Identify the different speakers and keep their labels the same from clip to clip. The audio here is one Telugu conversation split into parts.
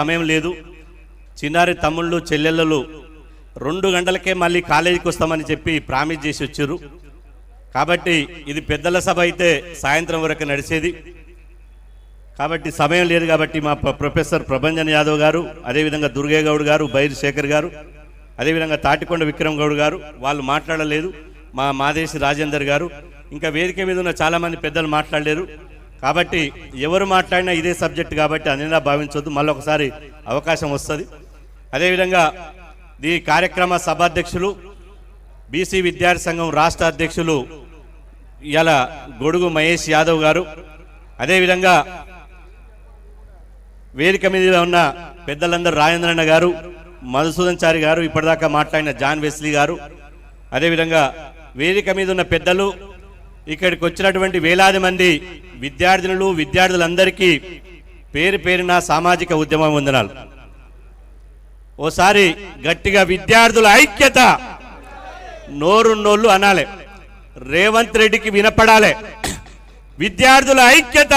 Speaker 1: సమయం లేదు. చిన్నారి తమ్ముళ్ళు చెల్లెళ్ళు 2 గంటలకే మళ్ళీ కాలేజీకి వస్తామని చెప్పి ప్రామిస్ చేసి వచ్చారు. కాబట్టి ఇది పెద్దల సభ అయితే సాయంత్రం వరకు నడిచేది. కాబట్టి సమయం లేదు. కాబట్టి మా ప్రొఫెసర్ ప్రభంజన్ యాదవ్ గారు, అదేవిధంగా దుర్గే గౌడ్ గారు, బైర్ శేఖర్ గారు, అదేవిధంగా తాటికొండ విక్రమ్ గౌడ్ గారు వాళ్ళు మాట్లాడలేదు. మా మాదేశి రాజేందర్ గారు, ఇంకా వేదిక మీద ఉన్న చాలామంది పెద్దలు మాట్లాడలేరు. కాబట్టి ఎవరు మాట్లాడినా ఇదే సబ్జెక్ట్ కాబట్టి అనిలా భావించవద్దు, మళ్ళీ ఒకసారి అవకాశం వస్తుంది. అదేవిధంగా ఈ కార్యక్రమ సభాధ్యక్షులు బీసీ విద్యార్థి సంఘం రాష్ట్ర అధ్యక్షులు ఇలా గొడుగు మహేష్ యాదవ్ గారు, అదేవిధంగా వేదిక మీద ఉన్న పెద్దలందరూ రాజేంద్రన్న గారు, మధుసూదన్ చారి గారు, ఇప్పటిదాకా మాట్లాడిన జాన్ వెస్లీ గారు, అదేవిధంగా వేదిక మీద ఉన్న పెద్దలు, ఇక్కడికి వచ్చినటువంటి వేలాది మంది విద్యార్థులందరికీ పేరు పేరున సామాజిక ఉద్యమ వందనాలు. ఓసారి గట్టిగా విద్యార్థుల ఐక్యత నోరున్నోళ్ళు అనాలి, రేవంత్ రెడ్డికి వినపడాలి. విద్యార్థుల ఐక్యత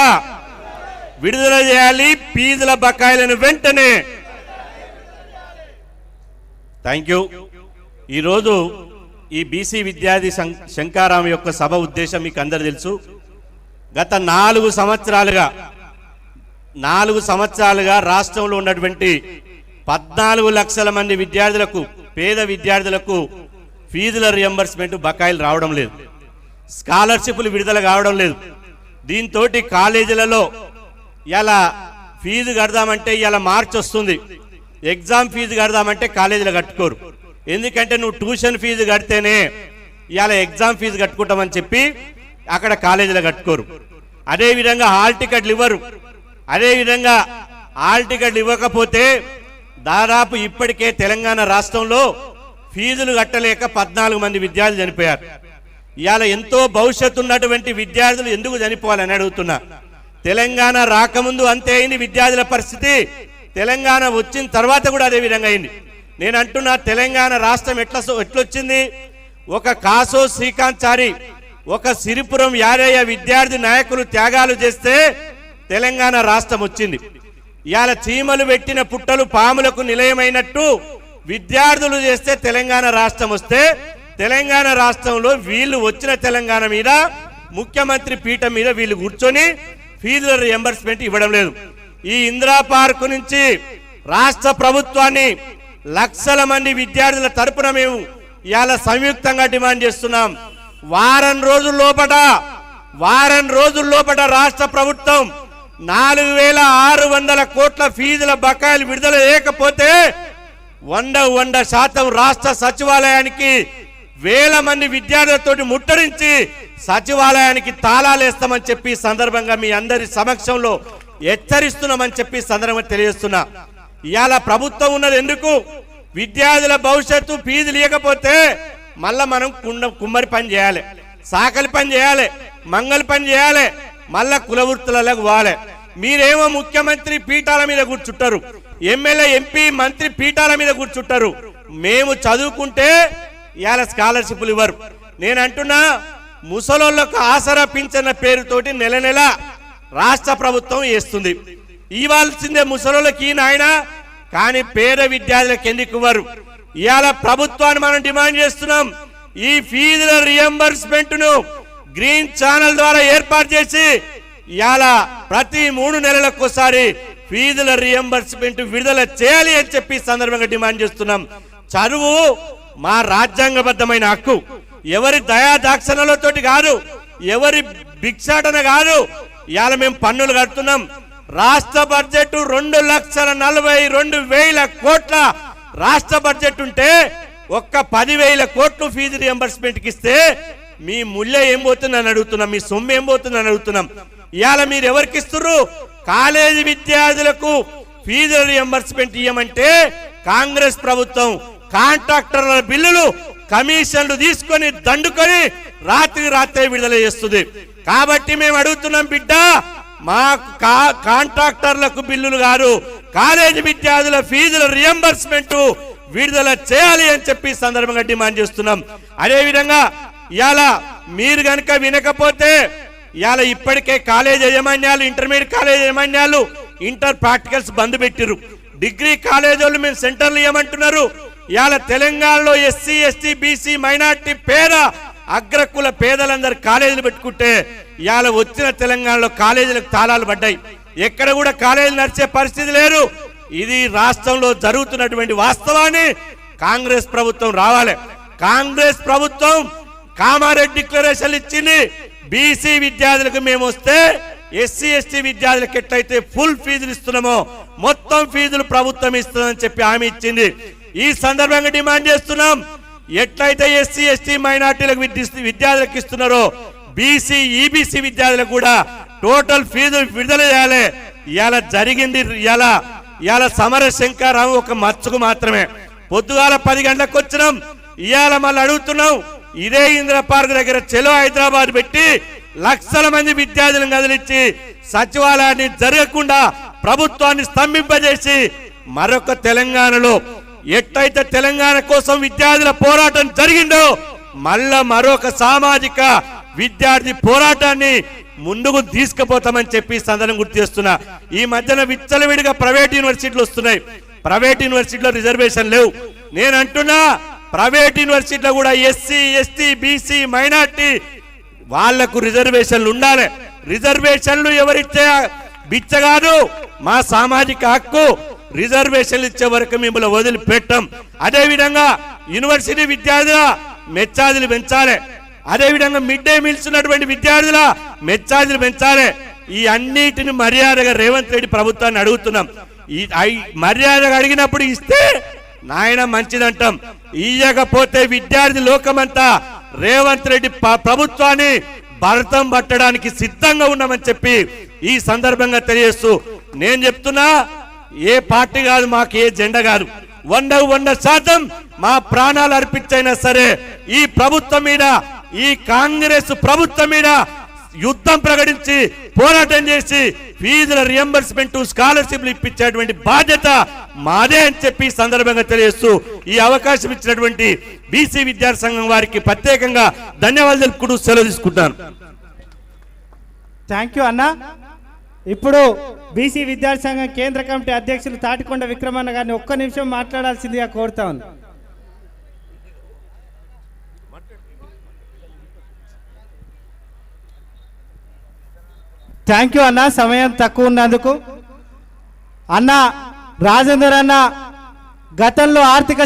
Speaker 1: విడుదల చేయాలి, ఫీజుల బకాయిలను వెంటనే. Thank you. ఈరోజు ఈ బీసీ విద్యార్థి శంకారాం యొక్క సభ ఉద్దేశం మీకు అందరు తెలుసు. గత 4 సంవత్సరాలుగా రాష్ట్రంలో ఉన్నటువంటి 14 లక్షల మంది విద్యార్థులకు, పేద విద్యార్థులకు ఫీజుల రియంబర్స్మెంట్ బకాయిలు రావడం లేదు, స్కాలర్షిప్లు విడుదల కావడం లేదు. దీంతో కాలేజీలలో ఇలా ఫీజు కడదామంటే ఇలా మార్చి వస్తుంది, ఎగ్జామ్ ఫీజు కడదామంటే కాలేజీలో కట్టుకోరు. ఎందుకంటే నువ్వు ట్యూషన్ ఫీజు కడితేనే ఇలా ఎగ్జామ్ ఫీజు కట్టుకుంటామని చెప్పి అక్కడ కాలేజీలో కట్టుకోరు. అదేవిధంగా హాల్ టికెట్లు ఇవ్వరు. అదేవిధంగా హాల్ టికెట్లు ఇవ్వకపోతే దాదాపు ఇప్పటికే తెలంగాణ రాష్ట్రంలో ఫీజులు కట్టలేక 14 మంది విద్యార్థులు చనిపోయారు. ఇవాళ ఎంతో భవిష్యత్తు ఉన్నటువంటి విద్యార్థులు ఎందుకు చనిపోవాలని అడుగుతున్నా. తెలంగాణ రాకముందు అంతే అయింది విద్యార్థుల పరిస్థితి, తెలంగాణ వచ్చిన తర్వాత కూడా అదే విధంగా అయింది. నేను అంటున్నా, తెలంగాణ రాష్ట్రం ఎట్లొచ్చింది? ఒక కాసో శ్రీకాంత్, ఒక సిరిపురం యారయ్య విద్యార్థి నాయకులు త్యాగాలు చేస్తే తెలంగాణ రాష్ట్రం వచ్చింది. ఇవాళ చీమలు పెట్టిన పుట్టలు పాములకు నిలయమైనట్టు విద్యార్థులు చేస్తే తెలంగాణ రాష్ట్రం వస్తే, తెలంగాణ రాష్ట్రంలో వీళ్ళు వచ్చిన తెలంగాణ మీద ముఖ్యమంత్రి పీఠం మీద వీళ్ళు కూర్చొని ఫీజుల రియంబర్స్మెంట్ ఇవ్వడం లేదు. ఈ ఇందిరా పార్కు నుంచి రాష్ట్ర ప్రభుత్వాన్ని లక్షల మంది విద్యార్థుల తరపున మేము ఇవాళ సంయుక్తంగా డిమాండ్ చేస్తున్నాం. వారం రోజుల లోపట రాష్ట్ర ప్రభుత్వం 4,600 కోట్ల ఫీజుల బకాయిలు విడుదల చేయకపోతే 100% రాష్ట్ర సచివాలయానికి వేల మంది విద్యార్థులతో ముట్టడించి సచివాలయానికి తాళాలేస్తామని చెప్పి సందర్భంగా మీ అందరి సమక్షంలో హెచ్చరిస్తున్నామని చెప్పి సందర్భంగా తెలియజేస్తున్నా. ఇవాళ ప్రభుత్వం ఉన్నది ఎందుకు? విద్యార్థుల భవిష్యత్తు ఫీజులు ఇవ్వకపోతే మళ్ళా మనం కుమ్మరి పని చేయాలి, సాకలి పని చేయాలి, మంగళ పని చేయాలి, మళ్ళా కులవృత్తులకు పోవాలి. మీరేమో ముఖ్యమంత్రి పీఠాల మీద కూర్చుంటారు, ఎమ్మెల్యే ఎంపీ మంత్రి పీఠాల మీద కూర్చుంటారు. మేము చదువుకుంటే ఇవాళ స్కాలర్షిప్లు ఇవ్వరు. నేను అంటున్నా, ముసలోళ్ళకు ఆసరా పింఛన్న పేరుతోటి నెల నెల రాష్ట్ర ప్రభుత్వం వేస్తుంది. ఇవ్వాల్సిందే ముసలోళ్ళకి నాయన, కానీ పేద విద్యార్థులకు ఎందుకు ఇవ్వరు? ఇవాళ ప్రభుత్వాన్ని మనం డిమాండ్ చేస్తున్నాం, ఈ ఫీజుల రియంబర్స్మెంట్ ను గ్రీన్ ఛానల్ ద్వారా ఏర్పాటు చేసి ఇవాళ ప్రతి 3 నెలలకు ఒకసారి ఫీజుల రియంబర్స్మెంట్ విడుదల చేయాలి అని చెప్పి సందర్భంగా డిమాండ్ చేస్తున్నాం. చదువు మా రాజ్యాంగబద్ధమైన హక్కు, ఎవరి దయాదాక్షణలతోటి కాదు, ఎవరి భిక్షాటన కాదు. ఇవాళ మేము పన్నులు కడుతున్నాం. రాష్ట్ర బడ్జెట్ 2,42,000 కోట్ల రాష్ట్ర బడ్జెట్ ఉంటే ఒక్క 10,000 కోట్లు ఫీజు రియంబర్స్మెంట్కి ఇస్తే మీ ముళ్ళ ఏం పోతుందని అడుగుతున్నాం, మీ సొమ్ము ఏం పోతుందని అడుగుతున్నాం. ఇవాళ మీరు ఎవరికి ఇస్తున్నారు? కాలేజీ విద్యార్థులకు ఫీజు రియంబర్స్మెంట్ ఇవ్వమంటే కాంగ్రెస్ ప్రభుత్వం కాంట్రాక్టర్ల బిల్లులు కమిషన్లు తీసుకొని దండుకొని రాత్రి విడుదల చేస్తుంది. కాబట్టి మేము అడుగుతున్నాం, బిడ్డ మా కాంట్రాక్టర్లకు బిల్లులు కాదు, కాలేజీ విద్యార్థుల ఫీజుల రియంబర్స్మెంట్ విడుదల చేయాలి అని చెప్పి సందర్భంగా డిమాండ్ చేస్తున్నాం. అదేవిధంగా ఇవాళ మీరు గనక వినకపోతే ఇవాళ ఇప్పటికే కాలేజ్ యాజమాన్యాలు, ఇంటర్మీడియట్ కాలేజ్ యాజమాన్యాలు ఇంటర్ ప్రాక్టికల్స్ బంద్ పెట్టిరు. డిగ్రీ కాలేజీలు మేము సెంటర్లు ఇవ్వమంటున్నారు. ఇవాళ తెలంగాణలో ఎస్సీ ఎస్టీ బీసీ మైనార్టీ పేద అగ్రకుల పేదలందరూ కాలేజీలు పెట్టుకుంటే ఇవాళ వచ్చిన తెలంగాణలో కాలేజీలకు తాళాలు పడ్డాయి. ఎక్కడ కూడా కాలేజీలు నడిచే పరిస్థితి లేదు. ఇది రాష్ట్రంలో జరుగుతున్నటువంటి వాస్తవాన్ని కాంగ్రెస్ ప్రభుత్వం రావాలి. కాంగ్రెస్ ప్రభుత్వం కామారెడ్డి డిక్లరేషన్ ఇచ్చింది. బీసీ విద్యార్థులకు మేము వస్తే ఎస్సీ ఎస్టీ విద్యార్థులకు ఎట్లయితే ఫుల్ ఫీజులు ఇస్తున్నామో మొత్తం ఫీజులు ప్రభుత్వం ఇస్తుందని చెప్పి హామీ ఇచ్చింది. ఈ సందర్భంగా డిమాండ్ చేస్తున్నాం, ఎట్లయితే ఎస్సీ ఎస్టీ మైనార్టీలకు విద్యార్థులకు ఇస్తున్నారో బీసీ ఈబీసీ విద్యార్థులకు కూడా టోటల్ ఫీజులు విడుదల చేయాలి. ఇవాళ జరిగింది ఇవాళ సమర శంకరావు ఒక మచ్చుకు మాత్రమే. పొద్దుగాల 10 గంటలకు వచ్చినాం, ఇవాళ మళ్ళీ అడుగుతున్నాం. ఇదే ఇందిరా పార్క్ దగ్గర చెలో హైదరాబాద్ పెట్టి లక్షల మంది విద్యార్థులను కదిలించి సచివాలయాన్ని జరగకుండా ప్రభుత్వాన్ని స్తంభింపజేసి మరొక తెలంగాణలో ఎట్లయితే తెలంగాణ కోసం విద్యార్థుల పోరాటం జరిగిందో మళ్ళా మరొక సామాజిక విద్యార్థి పోరాటాన్ని ముందుకు తీసుకుపోతామని చెప్పి సందర్భం గుర్తు చేస్తున్నా. ఈ మధ్యన విచ్చలవిడిగా ప్రైవేట్ యూనివర్సిటీలు వస్తున్నాయి. ప్రైవేట్ యూనివర్సిటీలో రిజర్వేషన్ లేవు. నేను అంటున్నా ప్రైవేట్ యూనివర్సిటీలో కూడా ఎస్సీ ఎస్టీ బీసీ మైనార్టీ వాళ్లకు రిజర్వేషన్లు ఉండాలి. రిజర్వేషన్లు ఎవరిచ్చే బిచ్చగాదు, మా సామాజిక హక్కు. రిజర్వేషన్లు ఇచ్చే వరకు మిమ్మల్ని వదిలిపెట్టాం. అదేవిధంగా యూనివర్సిటీ విద్యార్థుల మెచ్చార్జీలు పెంచాలి. అదేవిధంగా మిడ్ డే మీల్స్ ఉన్నటువంటి విద్యార్థుల మెచ్చార్జీలు పెంచాలి. ఈ అన్నిటిని మర్యాదగా రేవంత్ రెడ్డి ప్రభుత్వాన్ని అడుగుతున్నాం. ఈ మర్యాదగా అడిగినప్పుడు ఇస్తే నాయన మంచిదంటాం, ఇయ్యకపోతే విద్యార్థి లోకమంతా రేవంత్ రెడ్డి ప్రభుత్వాన్ని భరతం పట్టడానికి సిద్ధంగా ఉన్నామని చెప్పి ఈ సందర్భంగా తెలియజేస్తూ నేను చెప్తున్నా, ఏ పార్టీ కాదు, మాకు ఏ జెండా కాదు, 100% మా ప్రాణాలు అర్పించైనా సరే ఈ ప్రభుత్వం మీద, ఈ కాంగ్రెస్ ప్రభుత్వం మీద యుద్ధం ప్రకటించి పోరాటం చేసి ఫీజుల రియంబర్స్మెంట్ స్కాలర్షిప్లు ఇప్పించేటువంటి బాధ్యత మాదే అని చెప్పి సందర్భంగా తెలియజేస్తూ ఈ అవకాశం ఇచ్చినటువంటి బీసీ విద్యార్థి సంఘం వారికి ప్రత్యేకంగా ధన్యవాదాలు తెలుపుకుంటూ సెలవు తీసుకుంటాను.
Speaker 2: థ్యాంక్ యూ అన్న. ఇప్పుడు బీసీ విద్యార్థి సంఘం కేంద్ర కమిటీ అధ్యక్షులు తాటికొండ విక్రమన్న గారిని ఒక్క నిమిషం మాట్లాడాల్సిందిగా కోరుతా ఉంది. థ్యాంక్ యూ అన్న, సమయం తక్కువ ఉన్నందుకు. అన్న రాజేందర్ అన్న గతంలో ఆర్థిక